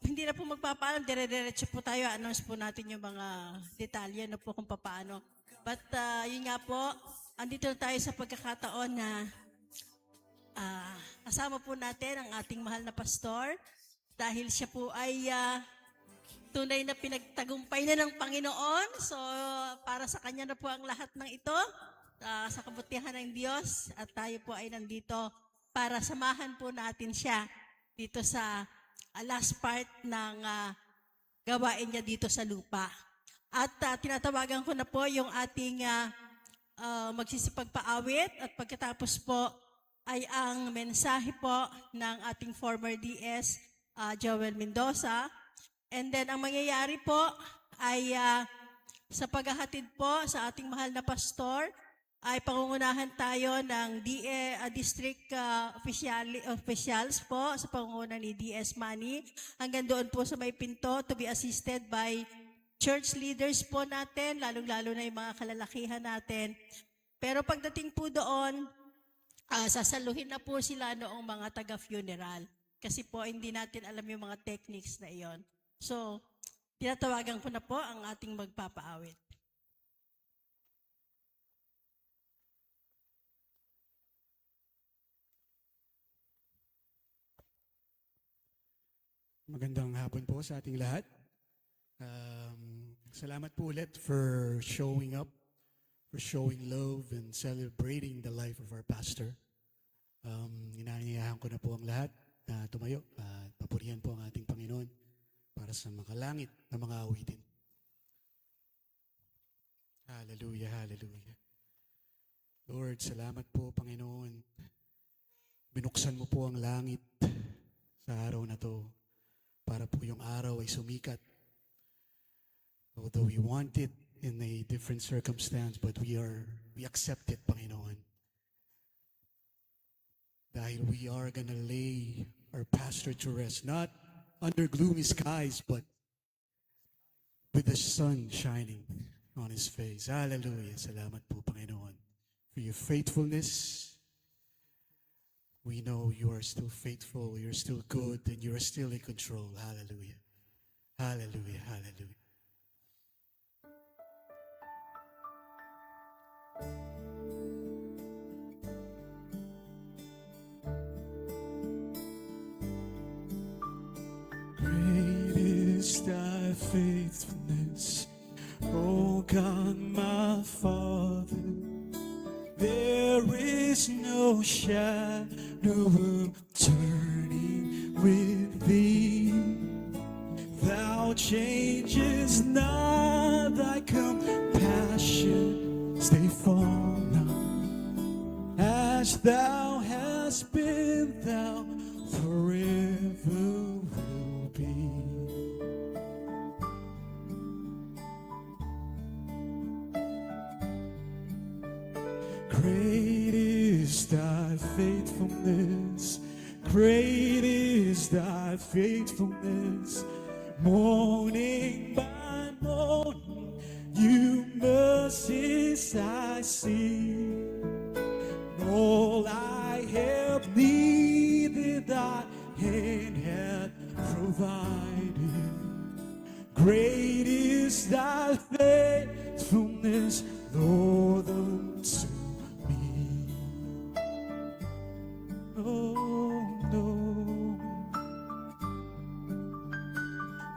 hindi na po magpapaalam, dire-diretso po tayo. Announce po natin yung mga detalye na po kung paano. But yun nga po, andito na tayo sa pagkakataon na kasama po natin ang ating mahal na pastor dahil siya po ay tunay na pinagtagumpay na ng Panginoon. So, para sa kanya na po ang lahat ng ito, sa kabutihan ng Diyos. At tayo po ay nandito para samahan po natin siya dito sa last part ng gawain niya dito sa lupa. At tinatawagan ko na po yung ating magsisipagpaawit at pagkatapos po ay ang mensahe po ng ating former DS, Joel Mendoza. And then ang mangyayari po ay sa paghahatid po sa ating mahal na pastor, ay pangungunahan tayo ng district officials po sa pangunguna ni DS Manny. Hanggang doon po sa may pinto to be assisted by church leaders po natin, lalong-lalo na yung mga kalalakihan natin. Pero pagdating po doon, sasaluhin na po sila noong mga taga-funeral. Kasi po hindi natin alam yung mga techniques na iyon. So, tinatawagan ko na po ang ating magpapaawit. Magandang hapon po sa ating lahat. Salamat po ulit for showing up, for showing love and celebrating the life of our pastor. Inaanyayahan ko na po ang lahat na tumayo at papurihan po ang ating Panginoon para sa makalangit na mga awitin. Hallelujah, hallelujah. Lord, salamat po Panginoon. Binuksan mo po ang langit sa araw na to para po yung araw ay sumikat. Although we want it in a different circumstance, but we accept it, Panginoon. Dahil we are gonna lay our pastor to rest, not under gloomy skies, but with the sun shining on his face. Hallelujah. Salamat po, Panginoon, for your faithfulness. We know you are still faithful, you're still good, and you are still in control. Hallelujah. Hallelujah. Hallelujah. Great is thy faithfulness, O God, my Father. There is no shadow of turning with thee. Thou changest not, thy compassion stay fall not. As thou hast been, thou forever will be. Great is thy faithfulness, great is thy faithfulness. Morning by morning, new mercies I see. All I have needed, thy hand hath provided. Great is thy faithfulness, Lord, unto me. Oh, no.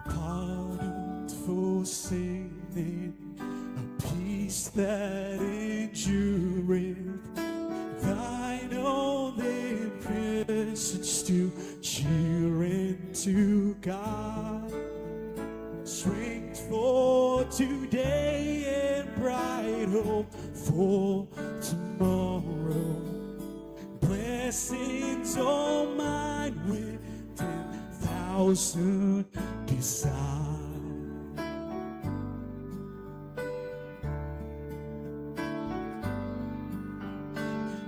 Pardoned for sin, a peace that endureth. Thine only presence to cheer into God. Strength for today and bright hope for tomorrow. Blessings all mine with 10,000 beside.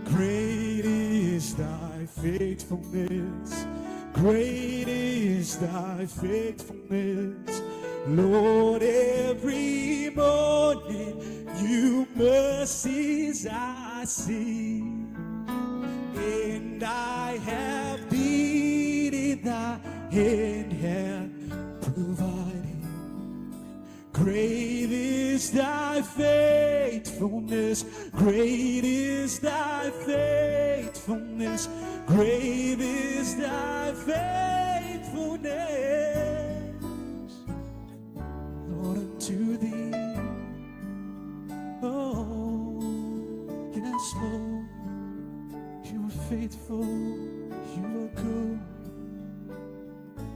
Great is thy faithfulness, great is thy faithfulness. Lord, every morning new mercies I see, and I have thee and have provided. Great is thy faithfulness, great is thy faithfulness, great is thy faithfulness, Lord, unto thee. Oh, yes, Lord, you are faithful, you are good,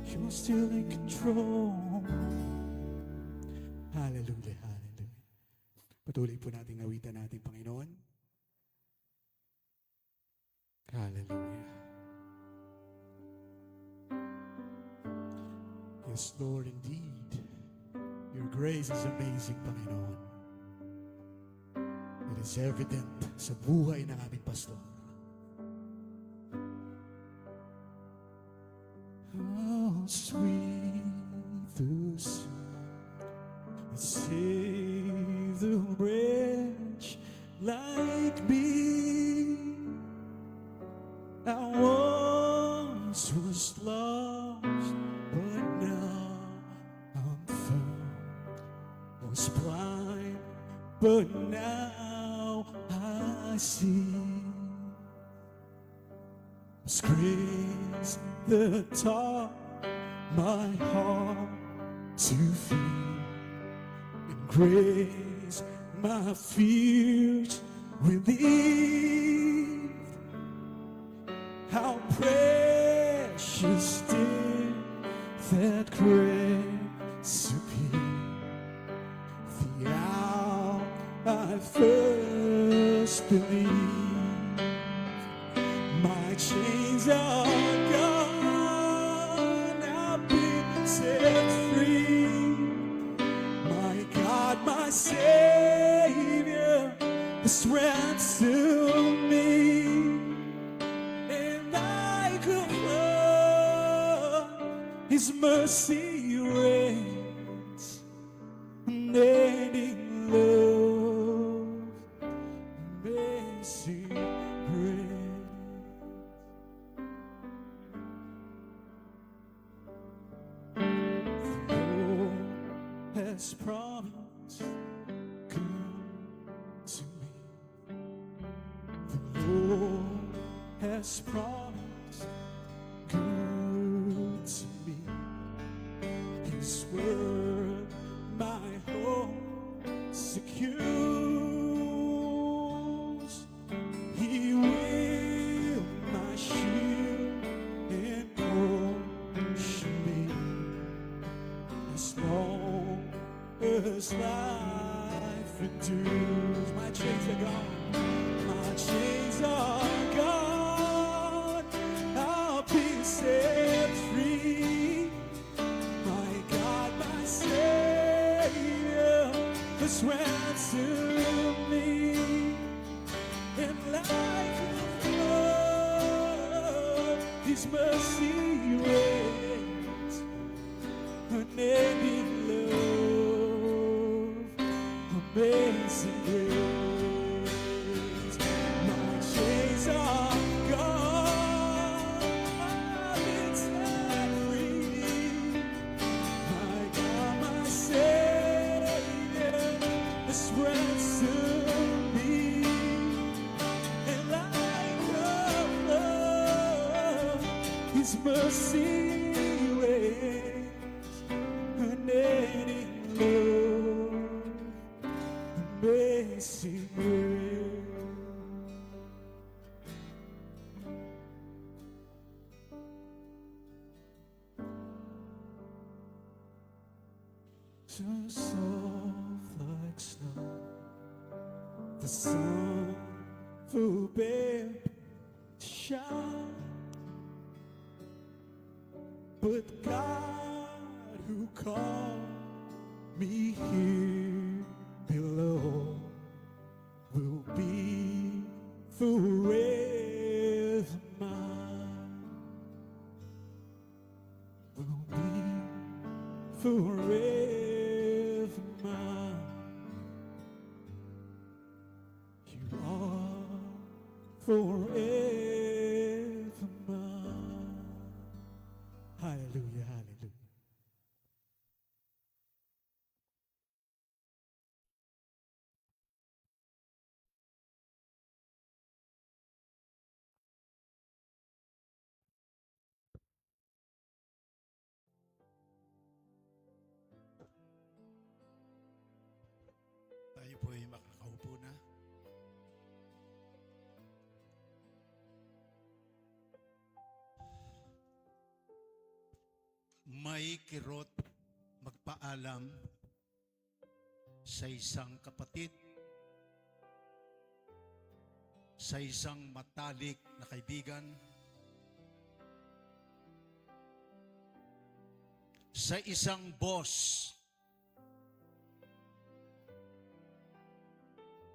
you are still in control. Hallelujah, hallelujah. Patuloy po nating awitan natin, Panginoon. Hallelujah. Yes, Lord, indeed. Your grace is amazing, Panginoon. It is evident sa buhay ng aming pastor. Oh, sweet the sound that saved the wretch like me. I once was lost, but now I'm found. Was blind, but now I see. His grace that taught my heart to feel, and grace my fears relieved. How precious did that grace appear the hour I first believed. My chains are gone, I've been set free. My God, my Savior has ransomed me. And like a flood, His mercy reigns, unending love, amazing grace. The Lord has promised good to me. The Lord has promised good to me. His word my hope secures. He will my shield and portion be, as long as life endures. My chains are gone. My chains are gone. I'll be set free. My God, my Savior has ransomed me. And like a flood, His mercy reigns, unending love, amazing grace. My chains are gone, I've been set free. My God, my Savior has ransomed me. And like a flood, His mercy reigns, unending love, amazing grace. So soft like snow, the sun forbade to shine, but God who called me here below will be forever mine, will be forever mine. You are forever mine. Hallelujah. may kirot magpaalam sa isang kapatid, sa isang matalik na kaibigan, sa isang boss.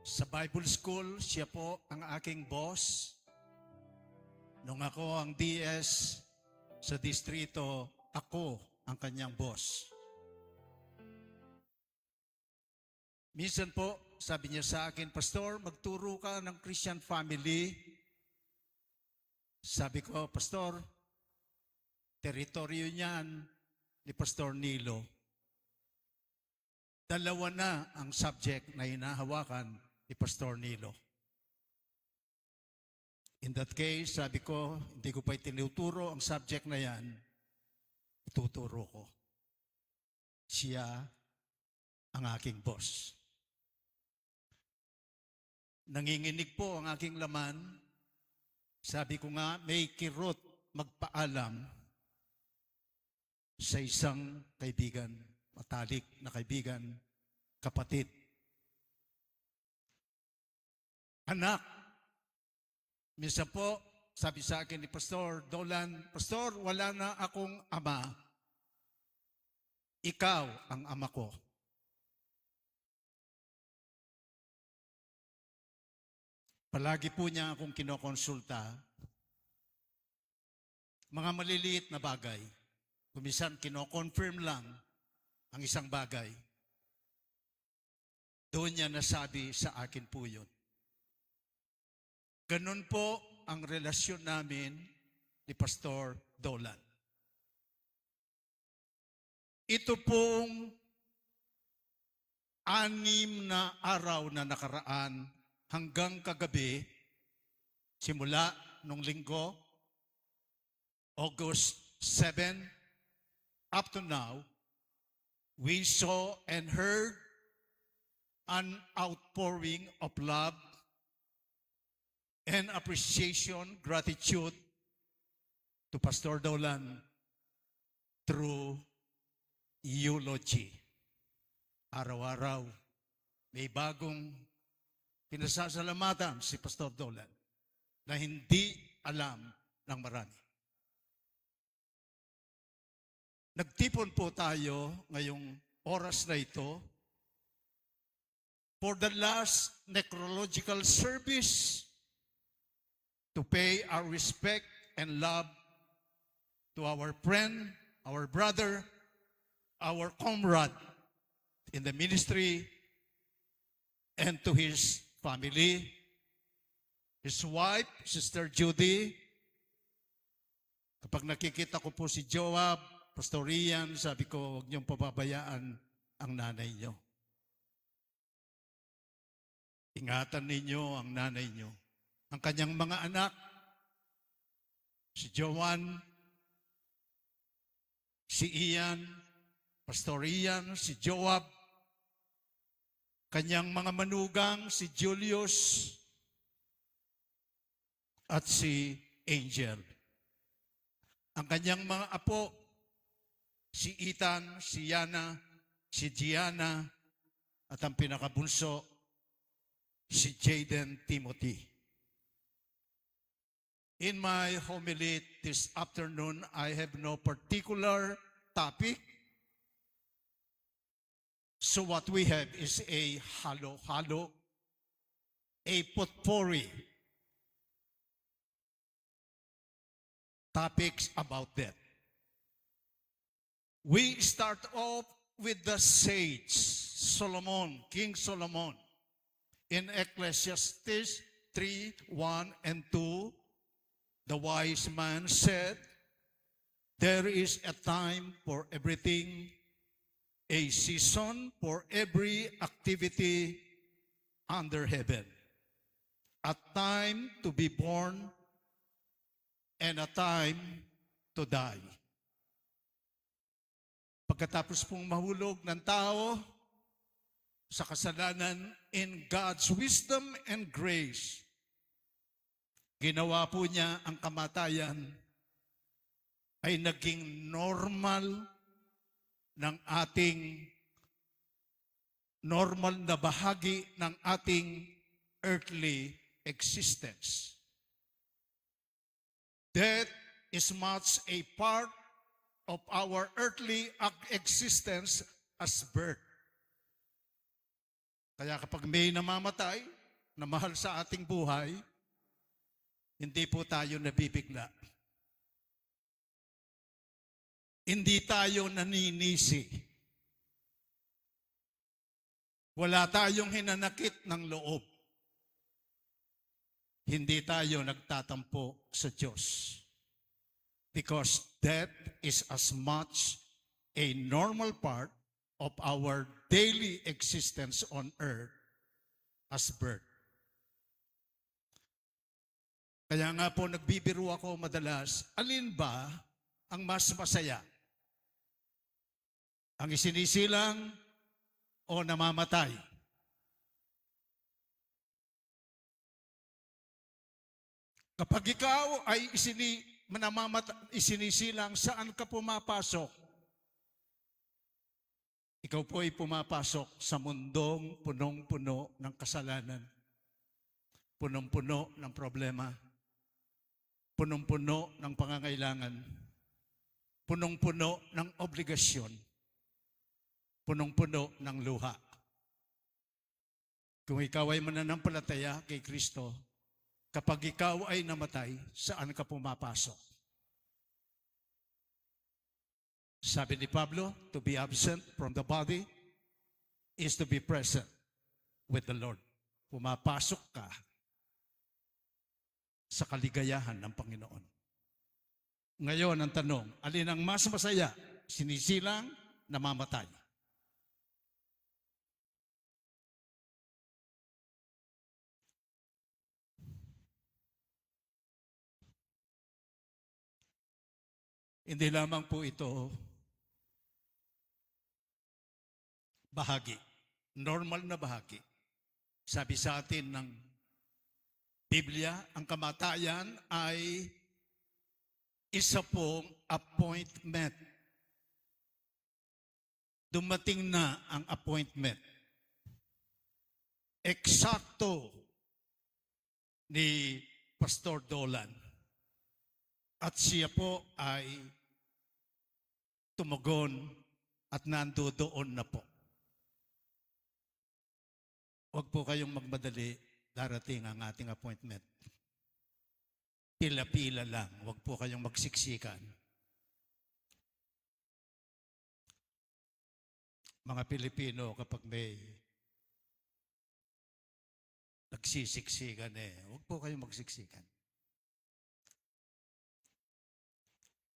Sa Bible School, siya po ang aking boss. Nung ako ang DS sa distrito, ako ang kanyang boss. Minsan po, sabi niya sa akin, Pastor, magturo ka ng Christian family. Sabi ko, Pastor, teritoryo niyan ni Pastor Nilo. Dalawa na ang subject na hinahawakan ni Pastor Nilo. In that case, sabi ko, hindi ko pa itinuturo ang subject na yan, ituturo ko. Siya ang aking boss. Nanginginig po ang aking laman. Sabi ko nga, may kirot magpaalam sa isang kaibigan, matalik na kaibigan, kapatid. Anak, minsan po, sabi sa akin ni Pastor Dolan, Pastor, wala na akong ama. Ikaw ang ama ko. Palagi po niya akong kinokonsulta. Mga maliliit na bagay. Kumisan, kino-confirm lang ang isang bagay. Doon niya nasabi sa akin po yun. Ganun po ang relasyon namin ni Pastor Dolan. Ito pong 6 na araw na nakaraan hanggang kagabi, simula nung linggo, August 7, up to now, we saw and heard an outpouring of love and appreciation, gratitude to Pastor Dolan through eulogy. Araw-araw, may bagong pinasasalamatan si Pastor Dolan na hindi alam ng marami. Nagtipon po tayo ngayong oras na ito for the last necrological service to pay our respect and love to our friend, our brother, our comrade in the ministry, and to his family, his wife, Sister Judy. Kapag nakikita ko po si Joab, Pastor Ian, sabi ko, huwag niyong pababayaan ang nanay niyo. Ingatan ninyo ang nanay niyo. Ang kanyang mga anak, si Joan, si Ian, Pastor Ian, si Joab, kanyang mga manugang, si Julius, at si Angel. Ang kanyang mga apo, si Ethan, si Yana, si Gianna, at ang pinakabunso, si Jaden Timothy. In my homily this afternoon, I have no particular topic. So what we have is a halo-halo, a potpourri. Topics about that. We start off with the sage, Solomon, King Solomon. In Ecclesiastes 3:1 and 2, the wise man said, there is a time for everything, a season for every activity under heaven, a time to be born and a time to die. Pagkatapos pong mahulog ng tao sa kasalanan, in God's wisdom and grace, ginawa po niya ang kamatayan ay naging normal ng ating normal na bahagi ng ating earthly existence. Death is much a part of our earthly existence as birth. Kaya kapag may namamatay na mahal sa ating buhay, hindi po tayo nabibigla. Hindi tayo naninisi. Wala tayong hinanakit ng loob. Hindi tayo nagtatampo sa Diyos. Because death is as much a normal part of our daily existence on earth as birth. Kaya nga po nagbibiro ako madalas, alin ba ang mas masaya? Ang isinisilang o namamatay? Kapag ikaw ay isinisilang, saan ka pumapasok? Ikaw po ay pumapasok sa mundong punong-puno ng kasalanan, punong-puno ng problema, punong-puno ng pangangailangan, punong-puno ng obligasyon, punong-puno ng luha. Kung ikaw ay mananampalataya kay Kristo, kapag ikaw ay namatay, saan ka pumapasok? Sabi ni Pablo, to be absent from the body is to be present with the Lord. Pumapasok ka sa kaligayahan ng Panginoon. Ngayon, ang tanong, alin ang mas masaya? Sinisilang, namamatay? Hindi lamang po ito bahagi, normal na bahagi. Sabi sa atin ng Biblia, ang kamatayan ay isa pong appointment. Dumating na ang appointment. Eksakto ni Pastor Dolan. At siya po ay tumugon at nandoon na po. Huwag po kayong magmadali, darating ang ating appointment. Pila-pila lang, huwag po kayong magsiksikan. Mga Pilipino, kapag may nagsisiksikan huwag po kayong magsiksikan.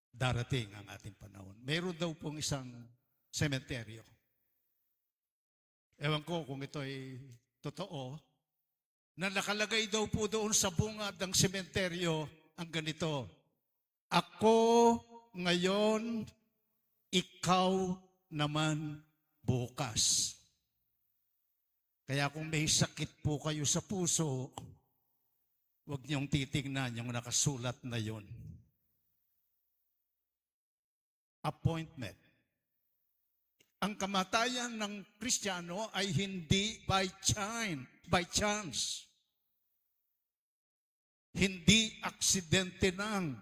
Darating ang ating panahon. Mayroon daw pong isang sementeryo. Ewan ko kung ito ay totoo, na nakalagay daw po doon sa bungad ng sementeryo ang ganito, ako ngayon, ikaw naman bukas. Kaya kung may sakit po kayo sa puso, huwag niyong titingnan yung nakasulat na yon. Appointment. Ang kamatayan ng Kristiyano ay hindi by chance. Hindi aksidente lang.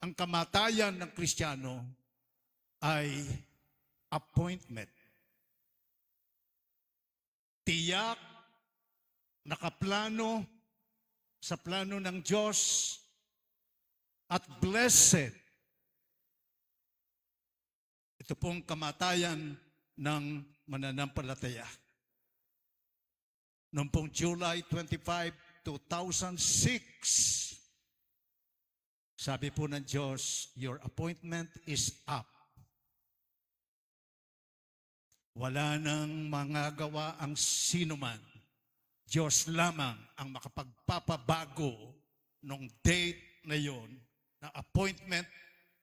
Ang kamatayan ng Kristiyano ay appointment. Tiyak, nakaplano sa plano ng Diyos at blessed. Ito pong kamatayan ng mananampalataya. Noong pong July 25, 2006, sabi po ng Diyos, your appointment is up. Wala nang mangagawa ang sinuman. Diyos lamang ang makapagpapabago ng date na yon, na appointment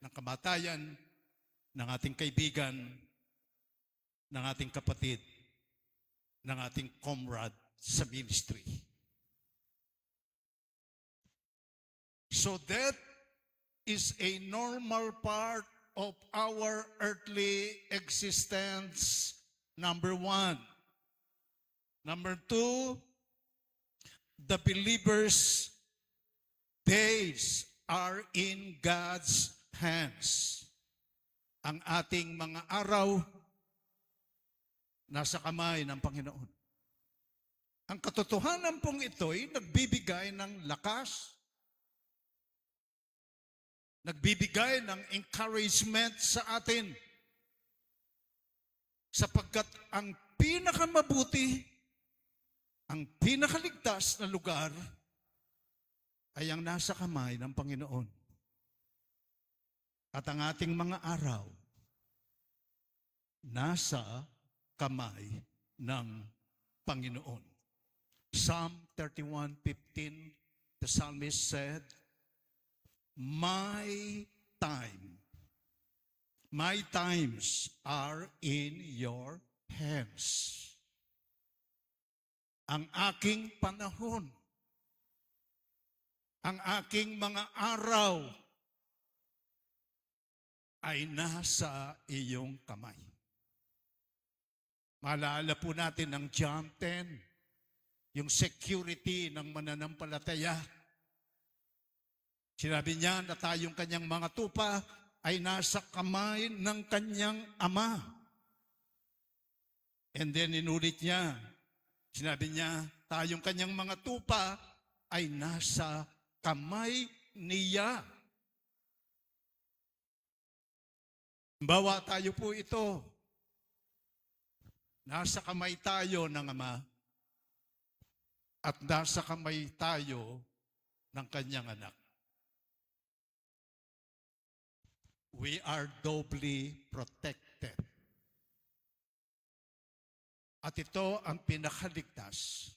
ng kamatayan ng ating kaibigan, ng ating kapatid, ng ating comrade sa ministry. So that is a normal part of our earthly existence, number one. Number two, the believer's days are in God's hands. Ang ating mga araw nasa kamay ng Panginoon. Ang katotohanan pong ito'y nagbibigay ng lakas, nagbibigay ng encouragement sa atin, sapagkat ang pinakamabuti, ang pinakaligtas na lugar ay ang nasa kamay ng Panginoon. At ang ating mga araw nasa kamay ng Panginoon. Psalm 31:15, the psalmist said, My times are in your hands. Ang aking panahon, ang aking mga araw ay nasa iyong kamay. Maalala po natin ang John 10, yung security ng mananampalataya. Sinabi niya na tayong kanyang mga tupa ay nasa kamay ng kanyang ama. And then inulit niya, sinabi niya, tayong kanyang mga tupa ay nasa kamay niya. Bawa tayo po ito. Nasa kamay tayo ng Ama at nasa kamay tayo ng kanyang anak. We are doubly protected. At ito ang pinakaligtas.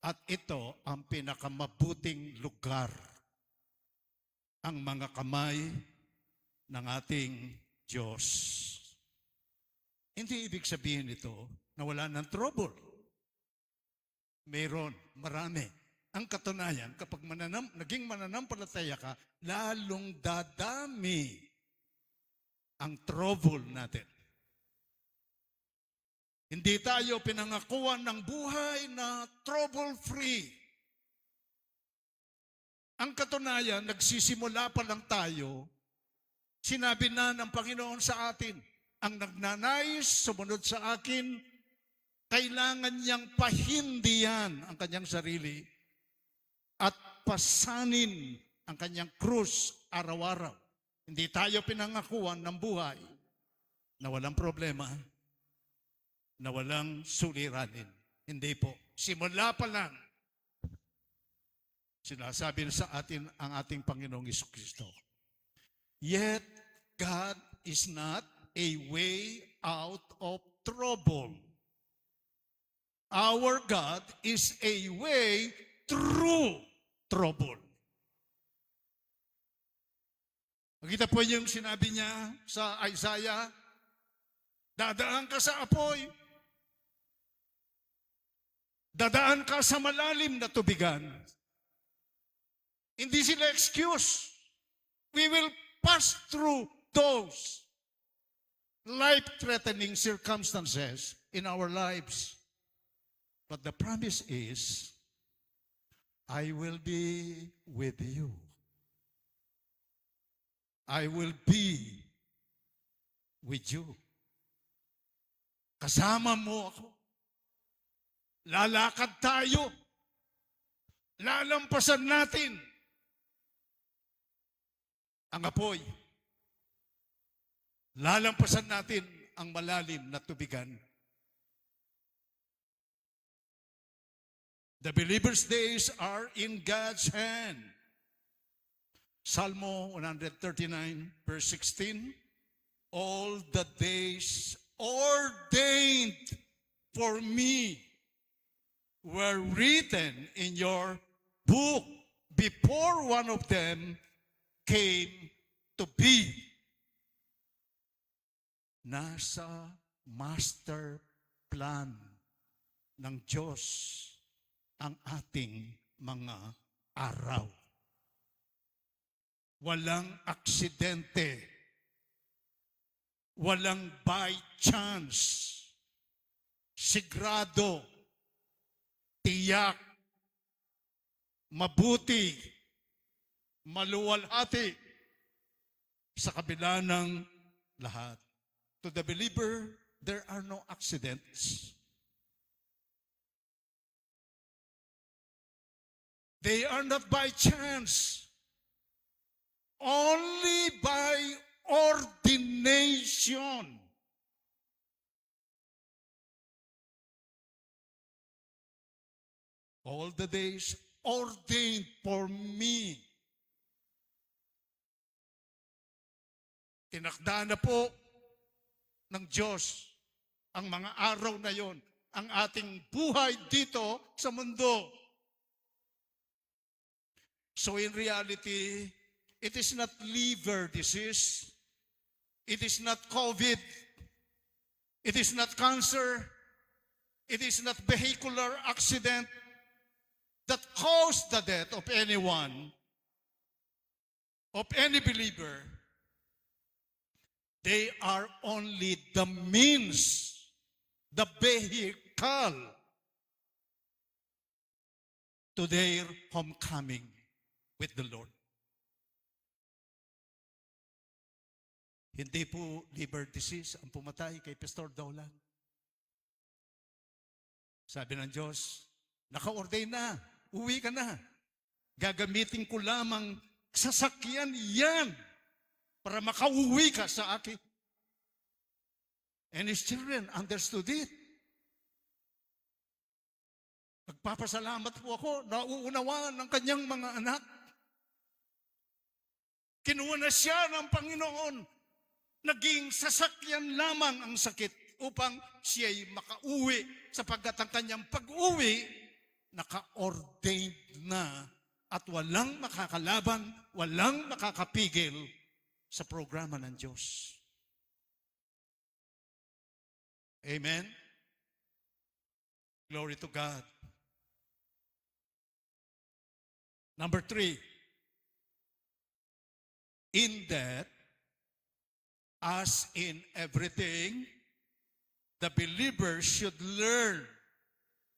At ito ang pinakamabuting lugar. Ang mga kamay ng ating Diyos. Hindi ibig sabihin ito na wala ng trouble. Mayroon, marami. Ang katunayan, kapag naging mananampalataya ka, lalong dadami ang trouble natin. Hindi tayo pinangakuan ng buhay na trouble-free. Ang katunayan, nagsisimula pa lang tayo, sinabi na ng Panginoon sa atin, ang nagnanais sumunod sa akin, kailangan niyang pahindihan ang kanyang sarili at pasanin ang kanyang krus araw-araw. Hindi tayo pinangakuan ng buhay na walang problema, na walang suliranin. Hindi po. Simula pa lang, sinasabi sa atin ang ating Panginoong Jesucristo. Yet, God is not a way out of trouble. Our God is a way through trouble. Makita po yung sinabi niya sa Isaiah, dadaan ka sa apoy, dadaan ka sa malalim na tubigan. Hindi sila excuse. We will pass through those life-threatening circumstances in our lives. But the promise is, I will be with you. I will be with you. Kasama mo ako. Lalakad tayo. Lalampasan natin ang apoy. Lalampasan natin ang malalim na tubigan. The believer's days are in God's hand. Psalmo 139, verse 16, all the days ordained for me were written in your book before one of them came to be. Nasa master plan ng Diyos ang ating mga araw. Walang aksidente Walang by chance. Sigurado, tiyak, mabuti, maluwalhati sa kabila ng lahat. To the believer, there are no accidents. They are not by chance. Only by ordination. All the days ordained for me. Tinakda na po ng Diyos ang mga araw na yon, ang ating buhay dito sa mundo. So in reality, it is not liver disease, it is not COVID, it is not cancer, it is not vehicular accident that caused the death of anyone, of any believer. They are only the means, the vehicle to their homecoming with the Lord. Hindi po liver disease ang pumatay kay Pastor Daulan. Sabi ng Diyos, naka-ordain na, uwi ka na. Gagamitin ko lamang sasakyan yan para makauwi ka sa akin. And his children understood it. Nagpapasalamat po ako, nauunawaan ng kanyang mga anak. Kinuha na siya ng Panginoon. Naging sasakyan lamang ang sakit upang siya'y makauwi sapagkat ang kanyang pag-uwi, naka-ordained na at walang makakalaban, walang makakapigil sa programa ng Diyos. Amen? Glory to God. Number 3, in that, as in everything, the believer should learn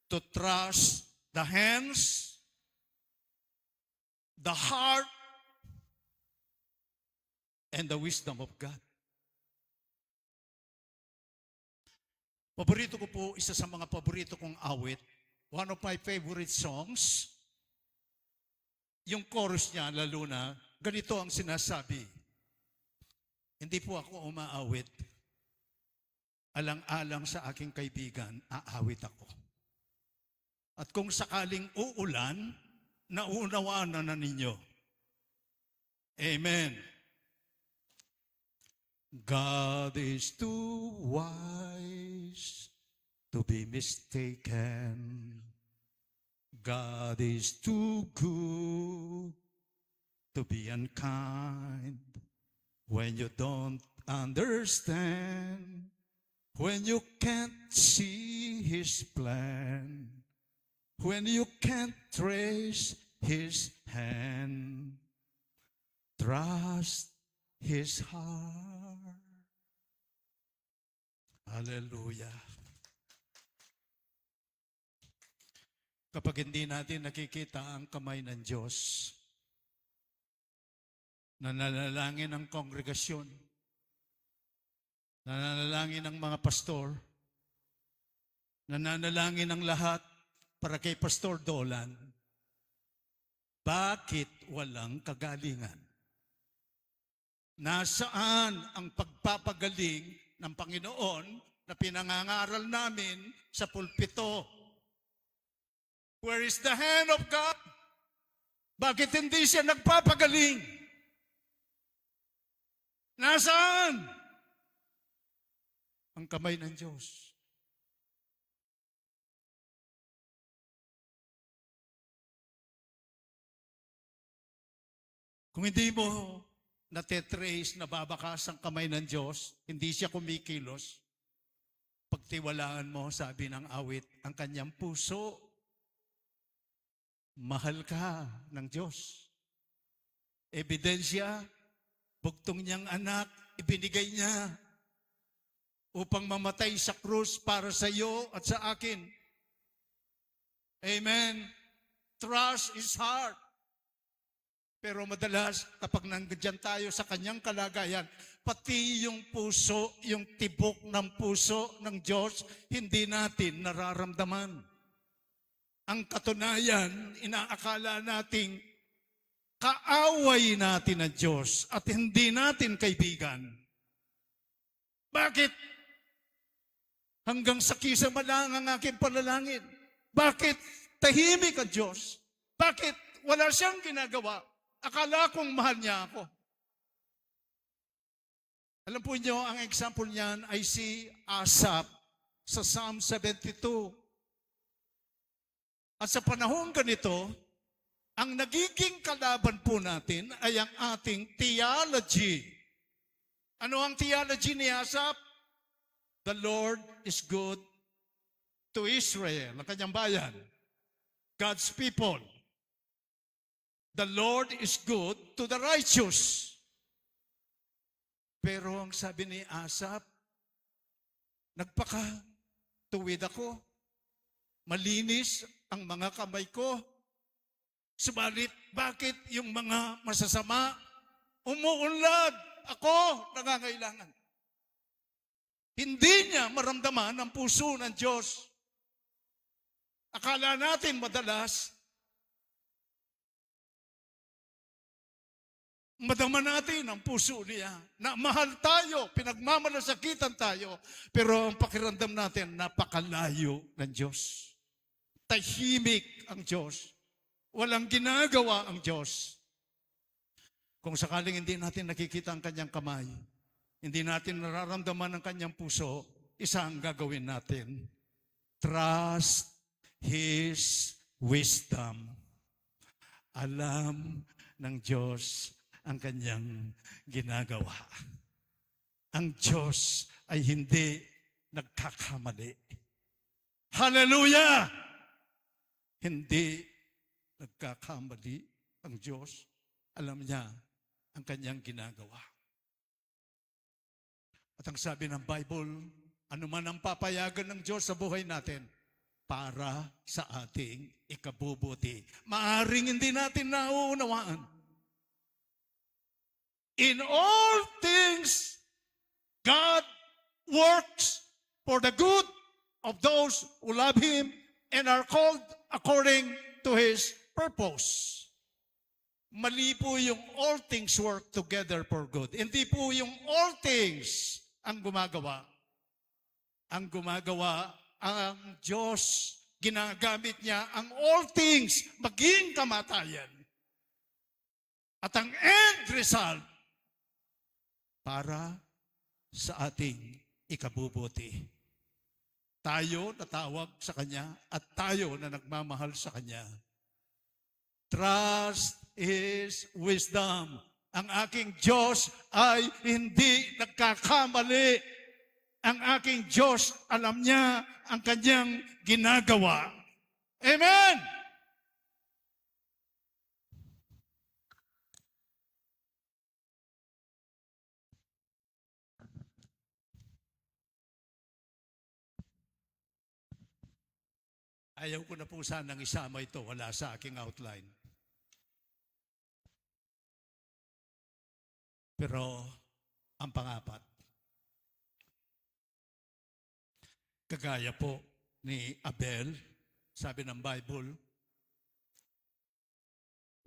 to trust the hands, the heart, and the wisdom of God. Paborito ko po, isa sa mga paborito kong awit, one of my favorite songs, yung chorus niya, lalo na, ganito ang sinasabi. Hindi po ako umaawit. Alang-alang sa aking kaibigan, aawit ako. At kung sakaling uulan, naunawaan na ninyo. Amen. God is too wise to be mistaken. God is too good to be unkind. When you don't understand, when you can't see His plan, when you can't trace His hand, trust His heart. Hallelujah. Kapag hindi natin nakikita ang kamay ng Diyos, nananalangin ng kongregasyon, nananalangin ng mga pastor, nananalangin ng lahat para kay Pastor Dolan, bakit walang kagalingan? Nasaan ang pagpapagaling ng Panginoon na pinangangaral namin sa pulpito? Where is the hand of God? Bakit hindi siya nagpapagaling? Nasaan ang kamay ng Diyos? Kung hindi mo natetrace, nababakas ang kamay ng Diyos, hindi siya kumikilos, pagtiwalaan mo, sabi ng awit, ang kanyang puso, mahal ka ng Diyos. Ebidensya, bugtong niyang anak, ibinigay niya upang mamatay sa krus para sa iyo at sa akin. Amen. Trust is hard. Pero madalas, kapag nandiyan tayo sa kanyang kalagayan, pati yung puso, yung tibok ng puso ng Diyos, hindi natin nararamdaman. Ang katunayan, inaakala nating kaaway natin ang Diyos at hindi natin kaibigan. Bakit? Hanggang sa kisama lang ang aking panalangin. Bakit tahimik ang Diyos? Bakit wala siyang ginagawa? Akala kong mahal niya ako. Alam po niyo, ang example niyan ay si Asaph sa Psalm 72. At sa panahon ganito, ang nagiging kalaban po natin ay ang ating theology. Ano ang theology ni Asaph? The Lord is good to Israel, ang kanyang bayan. God's people. The Lord is good to the righteous. Pero ang sabi ni Asaph, nagpakatuwid ako. Malinis ang mga kamay ko. Subalit, bakit yung mga masasama umuunlad? Ako nangangailangan. Hindi niya maramdaman ang puso ng Diyos. Akala natin madalas, madama natin ang puso niya. Na mahal tayo, pinagmamalasakitan tayo, pero ang pakiramdam natin, napakalayo ng Diyos. Tahimik ang Diyos. Walang ginagawa ang Diyos. Kung sakaling hindi natin nakikita ang kanyang kamay, hindi natin nararamdaman ang kanyang puso, isa ang gagawin natin. Trust His wisdom. Alam ng Diyos ang kanyang ginagawa. Ang Diyos ay hindi nagkakamali. Hallelujah! Hindi nagkakamali ang Diyos. Alam niya ang kanyang ginagawa. At ang sabi ng Bible, ano man ang papayagan ng Diyos sa buhay natin, para sa ating ikabubuti. Maaring hindi natin nauunawaan. In all things, God works for the good of those who love Him and are called according to His purpose. Mali po yung all things work together for good. Hindi po yung all things ang gumagawa. Ang gumagawa, ang Diyos, ginagamit niya ang all things, maging kamatayan. At ang end result, para sa ating ikabubuti. Tayo natawag sa Kanya at tayo na nagmamahal sa Kanya. Trust His wisdom. Ang aking Diyos ay hindi nagkakamali. Ang aking Diyos, alam niya ang kanyang ginagawa. Amen! Ayaw ko na po sanang isama ito, wala sa aking outline. Pero, ang pangapat, kagaya po ni Abel, sabi ng Bible,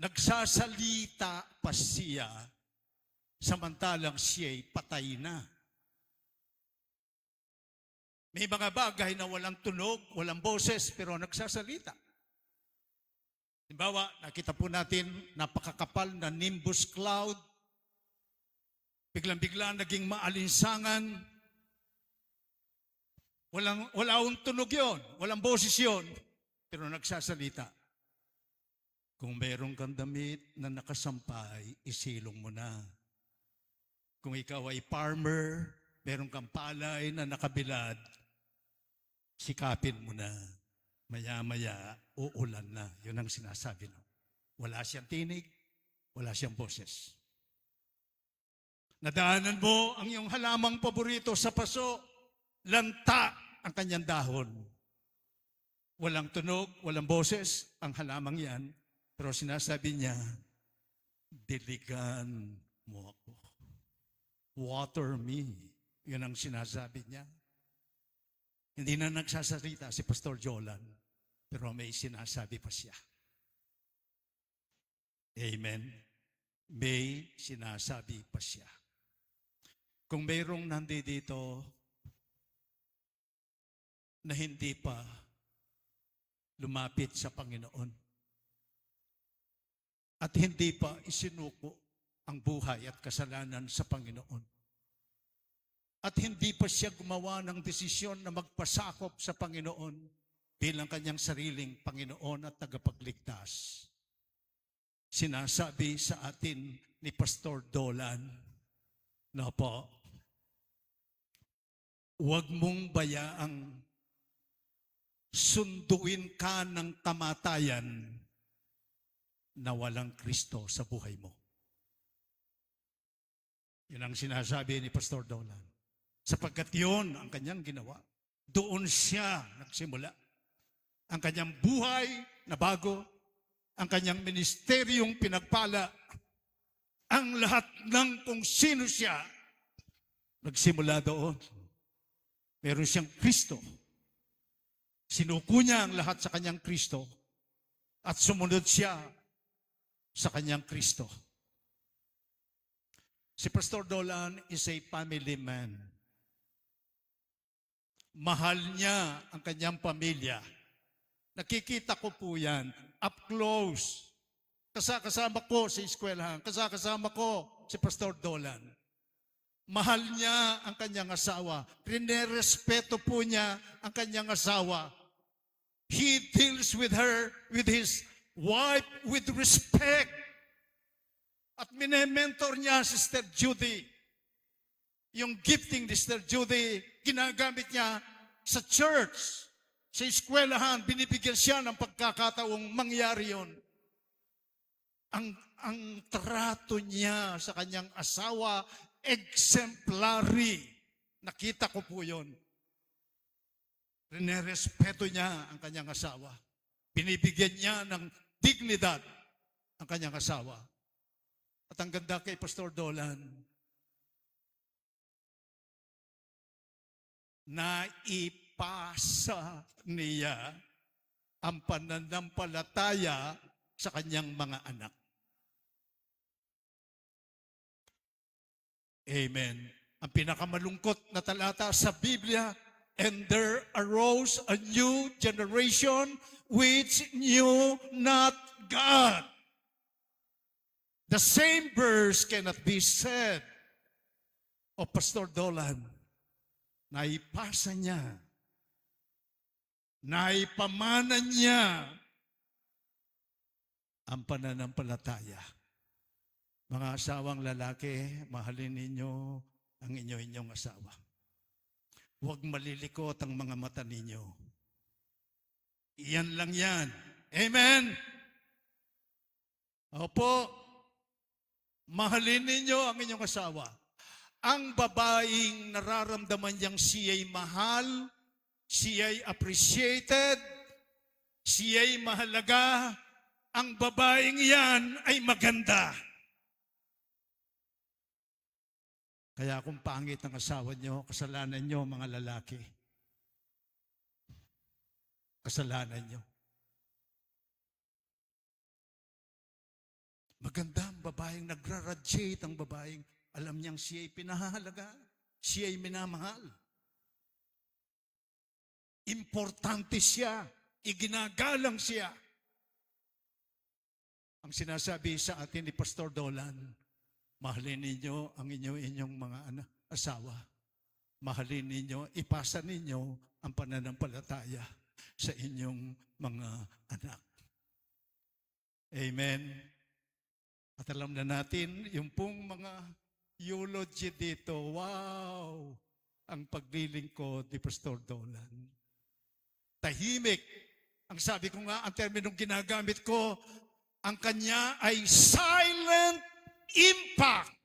nagsasalita pa siya samantalang siya'y patay na. May mga bagay na walang tunog, walang boses, pero nagsasalita. Halimbawa, nakita po natin napakakapal na nimbus cloud, biglang-bigla naging maalinsangan. Wala akong tunog yun, walang boses yun, pero nagsasalita. Kung meron kang damit na nakasampay, isilong mo na. Kung ikaw ay farmer, meron kang palay na nakabilad, sikapin mo na. Maya-maya, uulan na. Yun ang sinasabi. No? Wala siyang tinig, wala siyang boses. Nadaanan mo ang iyong halamang paborito sa paso, lanta ang kanyang dahon. Walang tunog, walang boses ang halamang yan. Pero sinasabi niya, diligan mo ako. Water me. Yun ang sinasabi niya. Hindi na nagsasalita si Pastor Jolan, pero may sinasabi pa siya. Amen. May sinasabi pa siya. Kung mayroong nandito na hindi pa lumapit sa Panginoon at hindi pa isinuko ang buhay at kasalanan sa Panginoon at hindi pa siya gumawa ng desisyon na magpasakop sa Panginoon bilang kanyang sariling Panginoon at tagapagligtas, sinasabi sa atin ni Pastor Dolan na po, huwag mong bayaang sunduin ka ng kamatayan na walang Kristo sa buhay mo. Yun ang sinasabi ni Pastor Dolan. Sapagkat yun ang kanyang ginawa. Doon siya nagsimula. Ang kanyang buhay na bago, ang kanyang ministeryong pinagpala, ang lahat ng kung sino siya, nagsimula doon. Meron siyang Kristo. Sinuko niya ang lahat sa kanyang Kristo at sumunod siya sa kanyang Kristo. Si Pastor Dolan is a family man. Mahal niya ang kanyang pamilya. Nakikita ko po yan up close. Kasama ko sa eskwelahan. Kasama ko si Pastor Dolan. Mahal niya ang kanyang asawa. Rinerespeto po niya ang kanyang asawa. He deals with her, with his wife, with respect. At minementor niya si Sister Judy. Yung gifting ni Sister Judy, ginagamit niya sa church, sa eskwelahan, binibigyan siya ng pagkakataong mangyari yun. Ang trato niya sa kanyang asawa, exemplary. Nakita ko po yun. Rinerespeto niya ang kanyang asawa. Binibigyan niya ng dignidad ang kanyang asawa. At ang ganda kay Pastor Dolan, naipasa niya ang pananampalataya sa kanyang mga anak. Amen. Ang pinakamalungkot na talata sa Biblia, and there arose a new generation which knew not God. The same verse cannot be said of Pastor Dolan. Naipasa niya, naipamana niya ang pananampalataya. Mga asawang lalaki, mahalin ninyo ang inyong asawa. Huwag malilikot ang mga mata ninyo. Iyan lang yan. Amen? Opo, mahalin ninyo ang inyong asawa. Ang babaeng nararamdaman niyang siya'y mahal, siya'y appreciated, siya'y mahalaga, ang babaeng yan ay maganda. Kaya kung pangit ang asawa nyo, kasalanan nyo mga lalaki. Kasalanan nyo. Maganda ang babaeng nagra-radiate, ang babaeng alam niyang siya'y pinahalaga, siya'y minamahal. Importante siya, iginagalang siya. Ang sinasabi sa atin ni Pastor Dolan, mahalin ninyo ang inyong mga asawa. Mahalin ninyo, ipasa ninyo ang pananampalataya sa inyong mga anak. Amen. At alam na natin, yung pong mga eulogy dito, wow! Ang paglilingkod ni Pastor Dolan. Tahimik. Ang sabi ko nga, ang terminong ginagamit ko, ang kanya ay silent impact.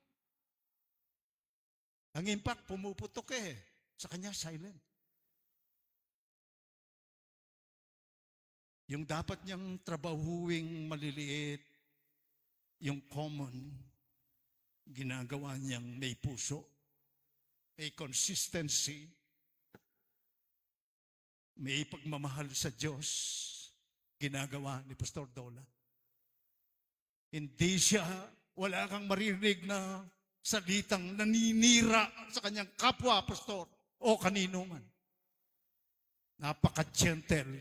Ang impact, pumuputok Sa kanya, silent. Yung dapat niyang trabahuing maliliit, yung common, ginagawa niyang may puso, may consistency, may pagmamahal sa Diyos, ginagawa ni Pastor Dolan. Hindi siya, wala kang maririnig na salitang naninira sa kanyang kapwa, pastor, o kanino man. Napaka-gentle,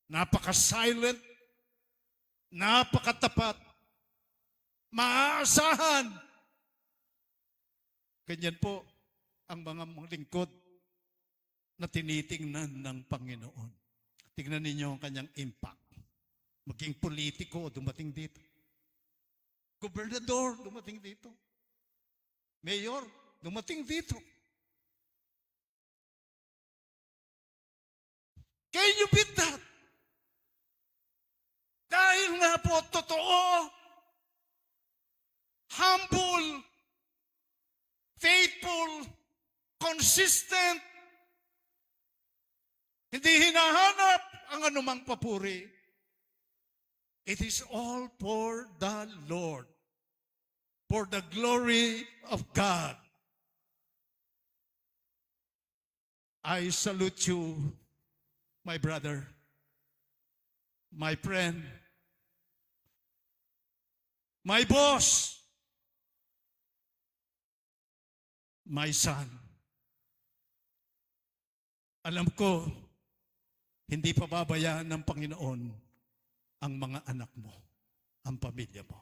napaka-silent, napakatapat, maaasahan. Ganyan po ang mga lingkod na tinitingnan ng Panginoon. Tingnan ninyo ang kanyang impact. Maging politiko, dumating dito. Gobernador, dumating dito. Mayor, dumating dito. Can you beat that? Dahil nga po, totoo, humble, faithful, consistent, hindi hinahanap ang anumang papuri. It is all for the Lord, for the glory of God. I salute you, my brother, my friend, my boss, my son. Alam ko, hindi pababayaan ng Panginoon ang mga anak mo, ang pamilya mo.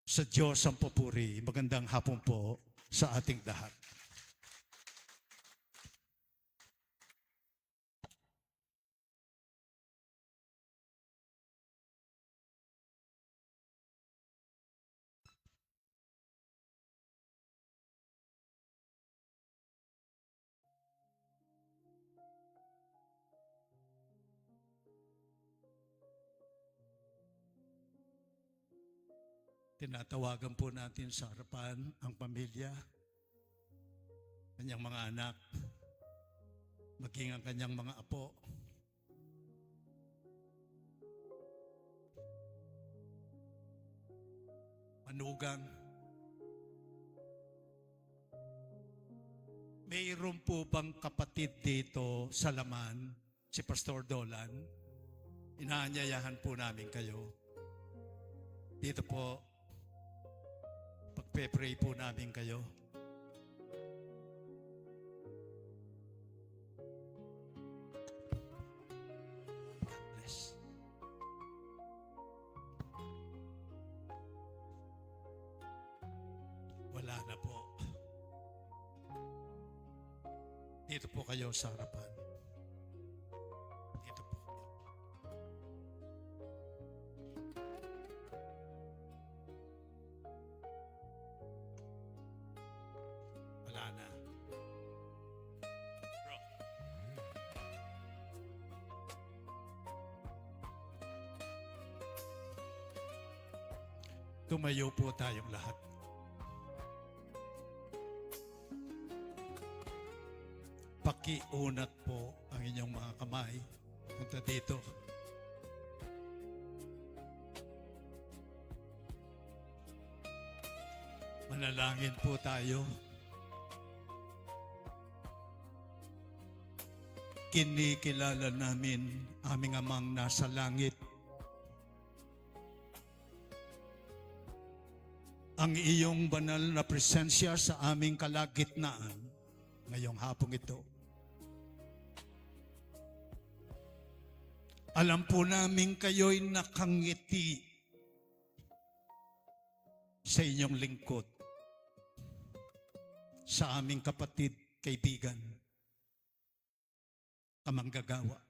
Sa Diyos ang papuri. Magandang hapon po sa ating lahat. Tinatawagan po natin sa harapan ang pamilya, kanyang mga anak, maging ang kanyang mga apo. Manugang. Mayroon po bang kapatid dito sa laman, si Pastor Dolan? Inaanyayahan po namin kayo. Dito po, pagpe-pray po namin kayo. God bless. Wala na po. Dito po kayo sa harapan. Dito po. Wala na. Bro. Tumayo po tayong lahat. Pakiunat po ang inyong mga kamay. Punta dito. Manalangin po tayo. Kinikilala namin aming amang nasa langit. Ang iyong banal na presensya sa aming kalagitnaan ngayong hapong ito. Alam po namin kayo'y nakangiti sa inyong lingkod, sa aming kapatid, kaibigan, kamanggagawa,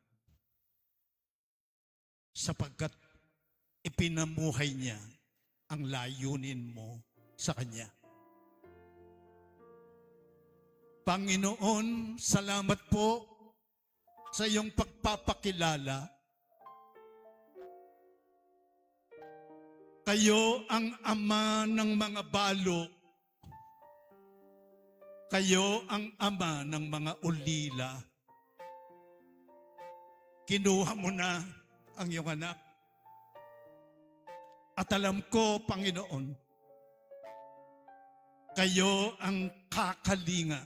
sapagkat ipinamuhay niya ang layunin mo sa Kanya. Panginoon, salamat po sa iyong pagpapakilala. Kayo ang ama ng mga balo. Kayo ang ama ng mga ulila. Kinuha mo na ang iyong anak. At alam ko, Panginoon, kayo ang kakalinga.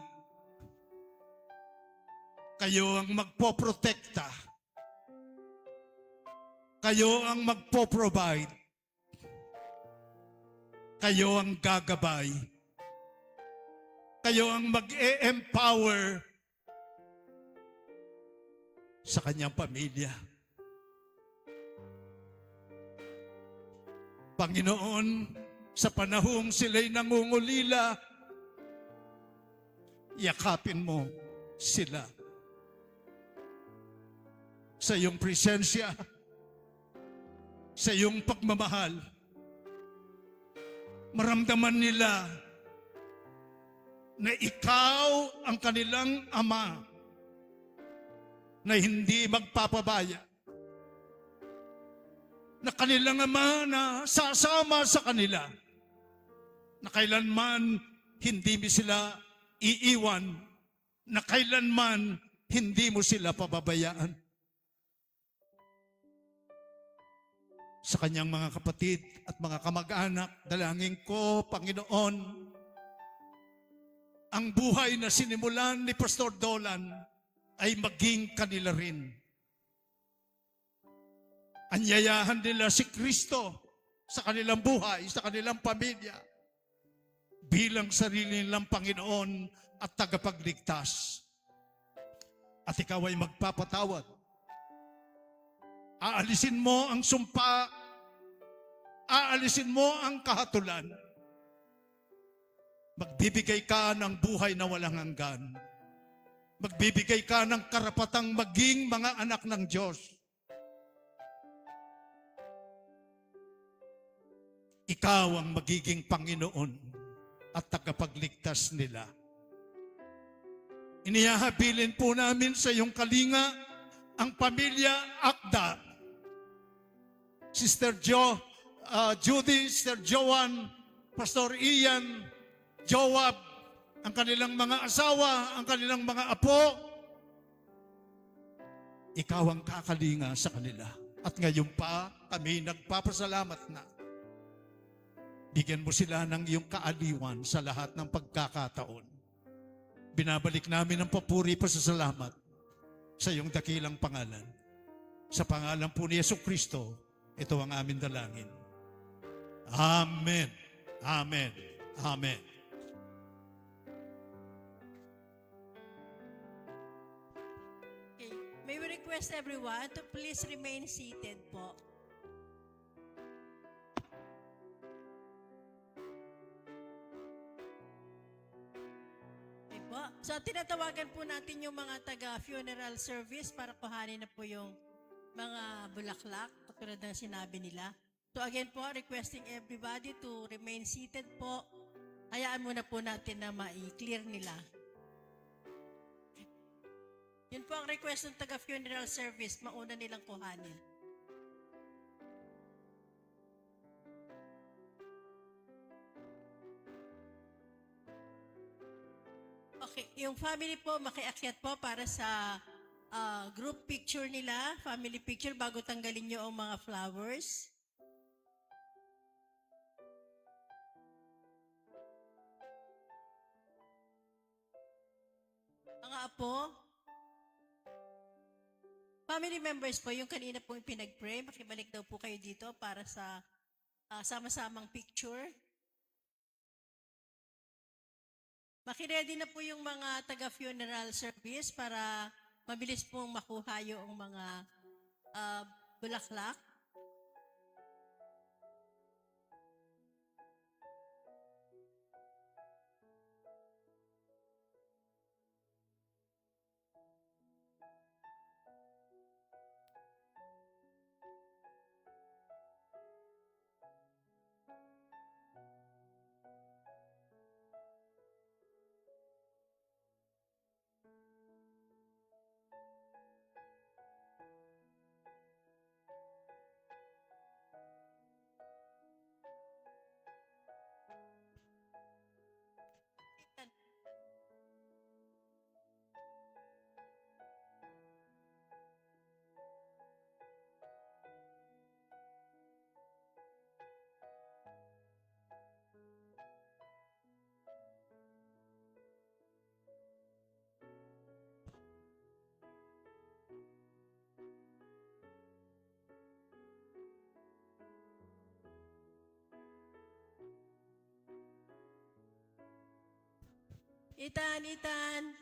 Kayo ang magpoprotekta. Kayo ang magpo-provide. Kayo ang gagabay. Kayo ang mag-e-empower sa kanyang pamilya. Panginoon, sa panahong sila'y nangungulila, yakapin mo sila. Sa iyong presensya, sa iyong pagmamahal, maramdaman nila na ikaw ang kanilang ama na hindi magpapabaya. Na kanilang ama na sasama sa kanila. Na kailanman hindi mo sila iiwan. Na kailanman hindi mo sila pababayaan. Sa kanyang mga kapatid at mga kamag-anak, dalangin ko, Panginoon, ang buhay na sinimulan ni Pastor Dolan ay maging kanila rin. Anyayahan nila si Kristo sa kanilang buhay, sa kanilang pamilya, bilang sarili nilang Panginoon at tagapagligtas. At ikaw ay magpapatawad. Aalisin mo ang sumpa, aalisin mo ang kahatulan. Magbibigay ka ng buhay na walang hanggan. Magbibigay ka ng karapatang maging mga anak ng Diyos. Ikaw ang magiging Panginoon at tagapagligtas nila. Inihahabilin po namin sa iyong kalinga ang pamilya Akda. Sister Judy, Sister Joan, Pastor Ian, Joab, ang kanilang mga asawa, ang kanilang mga apo. Ikaw ang kakalinga sa kanila. At ngayon pa, kami nagpapasalamat na. Bigyan mo sila ng iyong kaaliwan sa lahat ng pagkakataon. Binabalik namin ang papuri pa sa salamat sa iyong dakilang pangalan. Sa pangalan po ni Jesucristo, ito ang aming dalangin. Amen. Amen. Amen. Okay. May we request everyone to please remain seated po. Okay po. So tinatawagan po natin yung mga taga-funeral service para kuhanin na po yung mga bulaklak, katulad ng sinabi nila. So again po, requesting everybody to remain seated po. Hayaan muna po natin na ma-clear nila. Yun po ang request ng taga-funeral service, mauna nilang kuhanin. Okay, yung family po, makiakyat po para sa group picture nila, family picture, bago tanggalin nyo ang mga flowers. Mga apo, family members po, yung kanina po yung pinag-pray, makibalik daw po kayo dito para sa sama-samang picture. Makiready na po yung mga taga-funeral service para mabilis pong makuha yung mga bulaklak. Ethan, Ethan.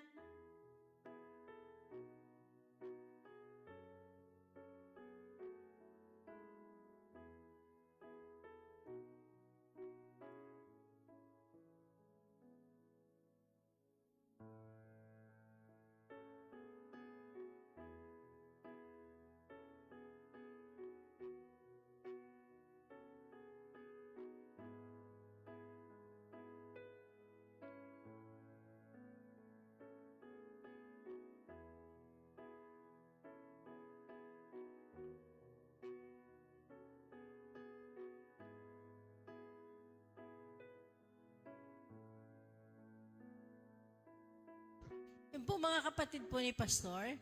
Yung po mga kapatid po ni Pastor.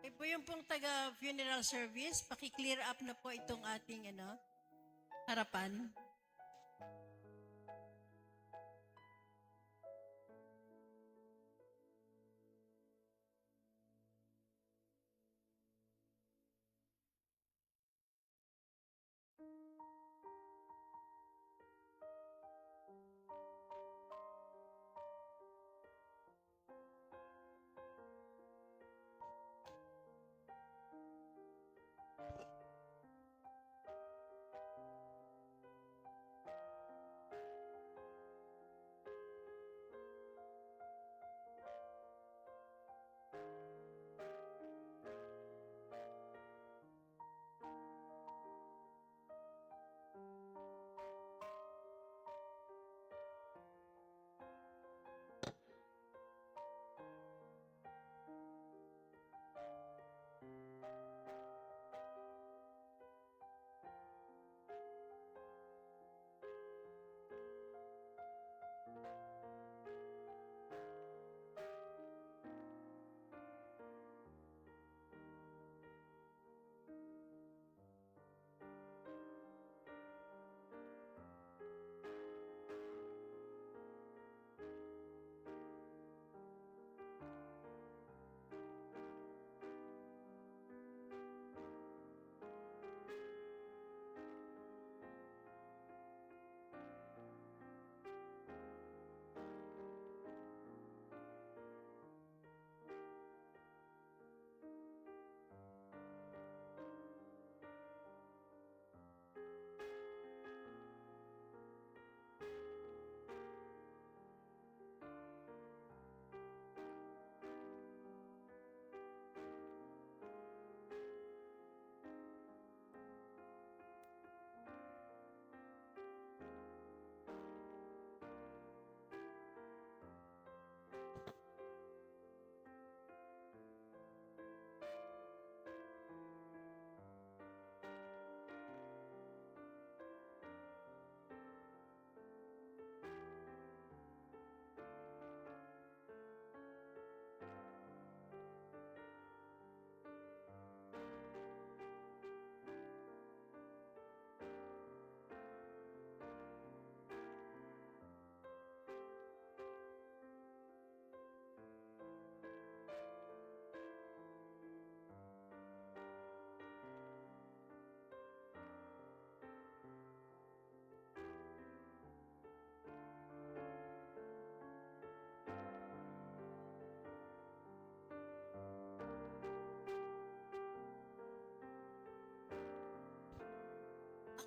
Eh po yung pong taga-funeral service, paki-clear up na po itong ating harapan.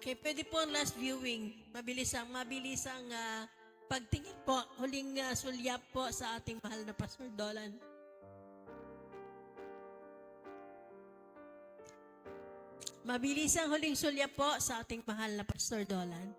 Okay, pwede po ang last viewing. Mabilisang pagtingin po, huling sulyap po sa ating mahal na Pastor Dolan. Mabilisang huling sulyap po sa ating mahal na Pastor Dolan.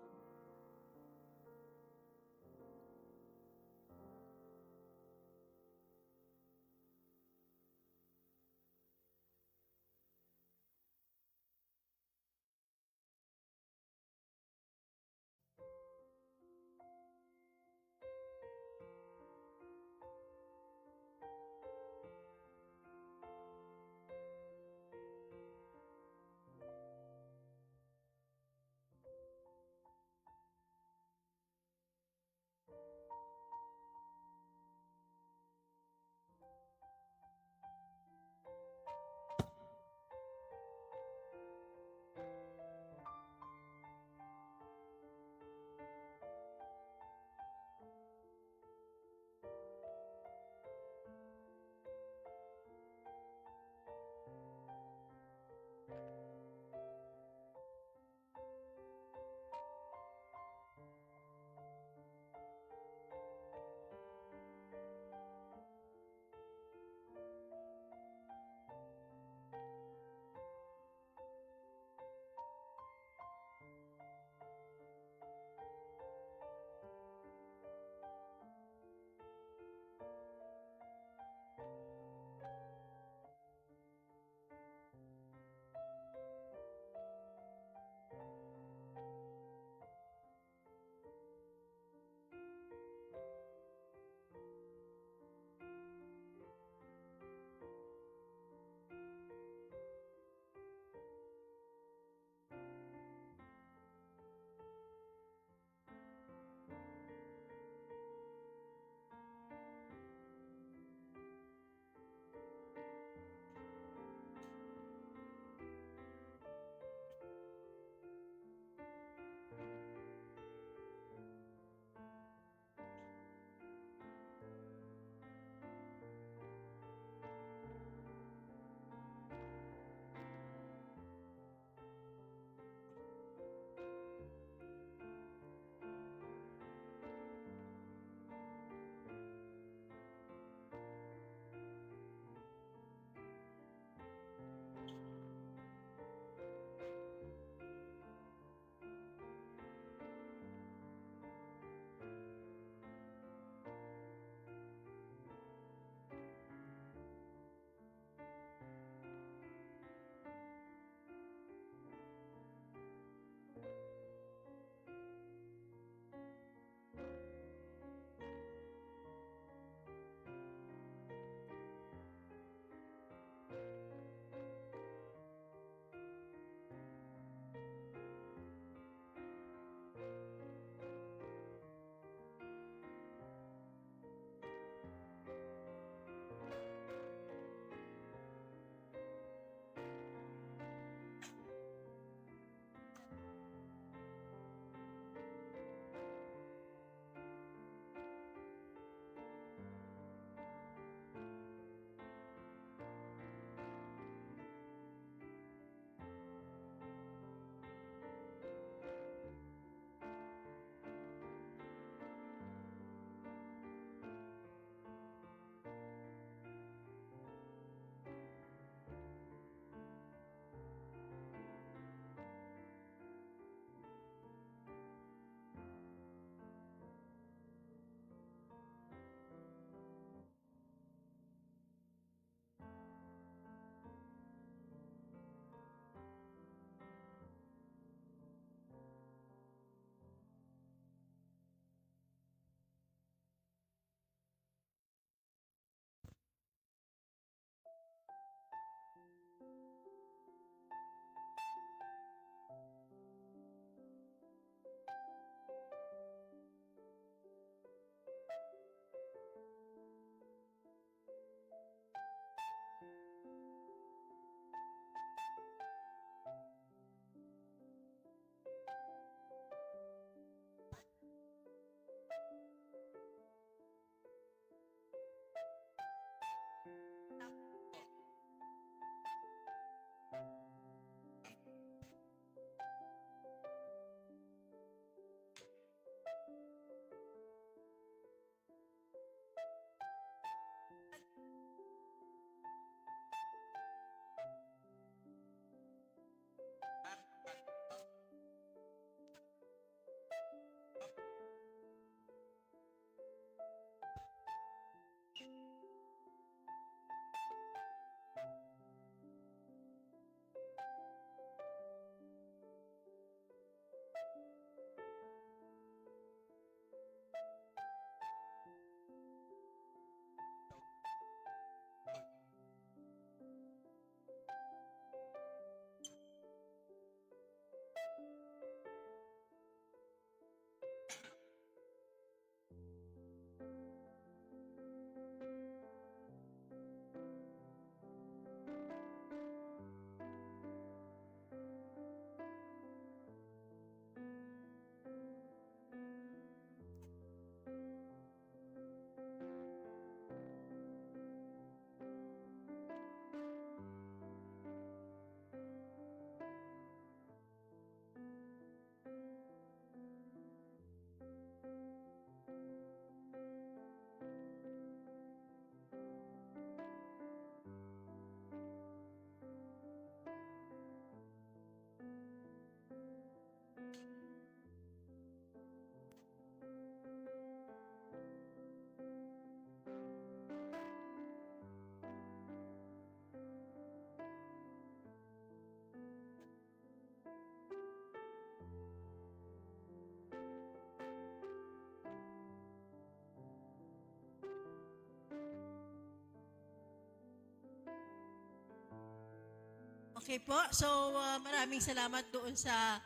Okay po. So, maraming salamat doon sa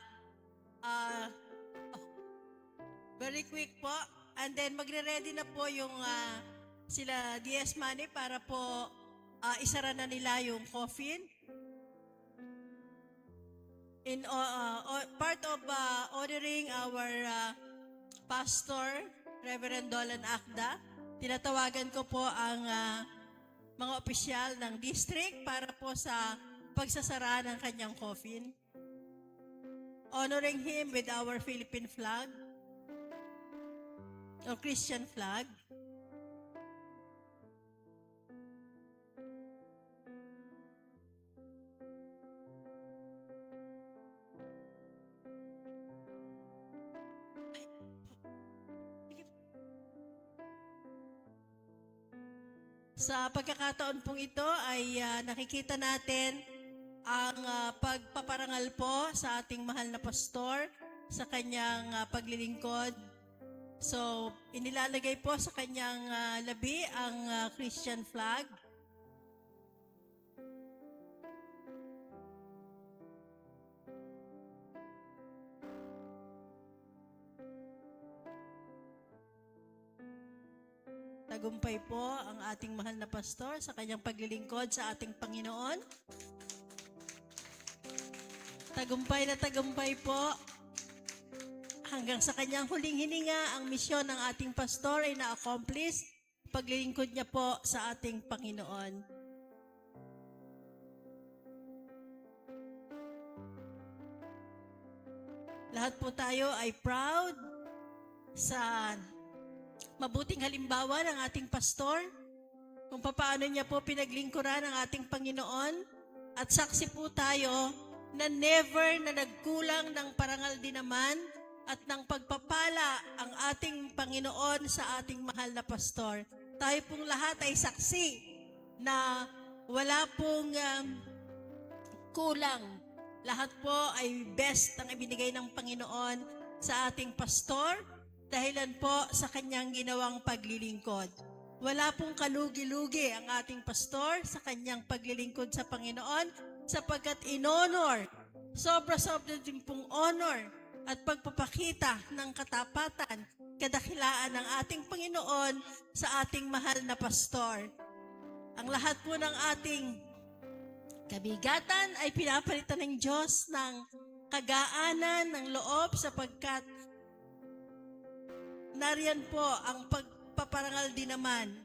ah, very quick po. And then, magre-ready na po yung sila DS Money para po isara na nila yung coffin. In part of honoring our pastor, Reverend Dolan Akda, tinatawagan ko po ang mga opisyal ng district para po sa pagsasara ng kanyang coffin. Honoring him with our Philippine flag or Christian flag. Sa pagkakataon pong ito ay nakikita natin ang pagpaparangal po sa ating mahal na pastor sa kanyang paglilingkod. So, inilalagay po sa kanyang labi ang Christian flag. Tagumpay po ang ating mahal na pastor sa kanyang paglilingkod sa ating Panginoon. Tagumpay na tagumpay po. Hanggang sa kanyang huling hininga, ang misyon ng ating pastor ay na-accomplish. Paglilingkod niya po sa ating Panginoon. Lahat po tayo ay proud sa mabuting halimbawa ng ating pastor, kung paano niya po pinaglingkuran ang ating Panginoon, at saksi po tayo na never na nagkulang ng parangal din naman at ng pagpapala ang ating Panginoon sa ating mahal na pastor. Tayo pong lahat ay saksi na wala pong kulang. Lahat po ay best ang ibinigay ng Panginoon sa ating pastor, dahilan po sa kanyang ginawang paglilingkod. Wala pong kalugi-lugi ang ating pastor sa kanyang paglilingkod sa Panginoon sapagkat in-honor, sobra-sobra din pong honor at pagpapakita ng katapatan, kadakilaan ng ating Panginoon sa ating mahal na pastor. Ang lahat po ng ating kabigatan ay pinapalitan ng Diyos ng kagaanan ng loob sapagkat nariyan po ang pagpaparangal din naman